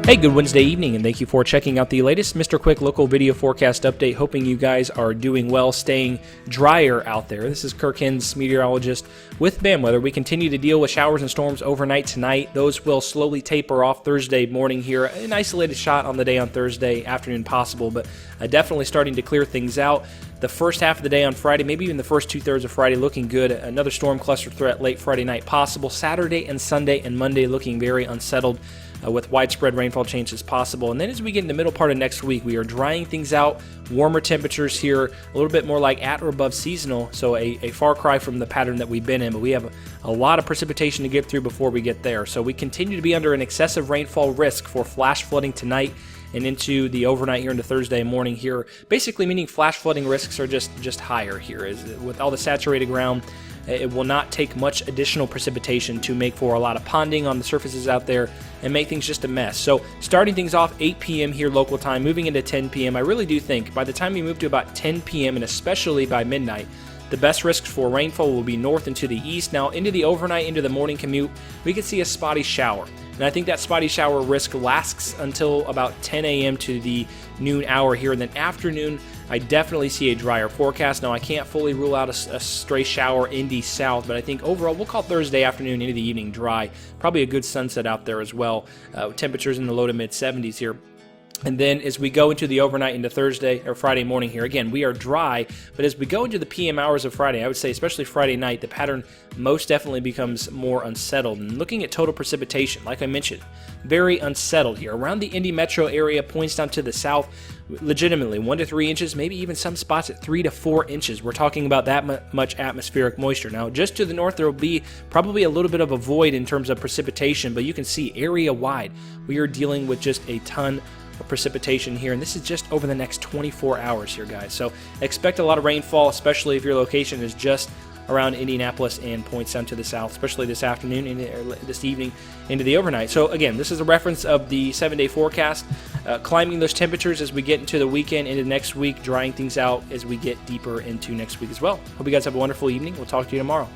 Hey, good Wednesday evening, and thank you for checking out the latest Mr. Quik local video forecast update. Hoping you guys are doing well, staying drier out there. This is Kirk Hens, meteorologist with BAM Weather. We continue to deal with showers and storms overnight tonight. Those will slowly taper off Thursday morning here. An isolated shot on the day on Thursday afternoon possible, but definitely starting to clear things out. The first half of the day on Friday, maybe even the first two-thirds of Friday, looking good. Another storm cluster threat late Friday night possible. Saturday and Sunday and Monday looking very unsettled, with widespread rainfall changes possible. And then as we get in the middle part of next week, we are drying things out, warmer temperatures here, a little bit more like at or above seasonal, so a far cry from the pattern that we've been in, but we have a lot of precipitation to get through before we get there. So we continue to be under an excessive rainfall risk for flash flooding tonight and into the overnight here into Thursday morning here, basically meaning flash flooding risks are just higher here. With all the saturated ground, it will not take much additional precipitation to make for a lot of ponding on the surfaces out there and make things just a mess. So starting things off 8 p.m. here local time, moving into 10 p.m., I really do think by the time we move to about 10 p.m. and especially by midnight, the best risks for rainfall will be north and to the east. Now into the overnight, into the morning commute, we could see a spotty shower. And I think that spotty shower risk lasts until about 10 a.m. to the noon hour here. And then afternoon, I definitely see a drier forecast. Now, I can't fully rule out a stray shower in the south, but I think overall, we'll call Thursday afternoon into the evening dry. Probably a good sunset out there as well. Temperatures in the low to mid 70s here. And then as we go into the overnight into Thursday or Friday morning here, again, we are dry, but as we go into the PM hours of Friday, I would say especially Friday night, the pattern most definitely becomes more unsettled. And looking at total precipitation, like I mentioned, very unsettled here. Around the Indy metro area, points down to the south, legitimately 1 to 3 inches, maybe even some spots at 3 to 4 inches. We're talking about that much atmospheric moisture. Now, just to the north, there will be probably a little bit of a void in terms of precipitation, but you can see area-wide, we are dealing with just a ton of precipitation here, and this is just over the next 24 hours here, guys. So expect a lot of rainfall, especially if your location is just around Indianapolis and points down to the south, especially this afternoon and this evening into the overnight. So again, this is a reference of the 7-day forecast, climbing those temperatures as we get into the weekend, into next week, drying things out as we get deeper into next week as well. Hope you guys have a wonderful evening. We'll talk to you tomorrow.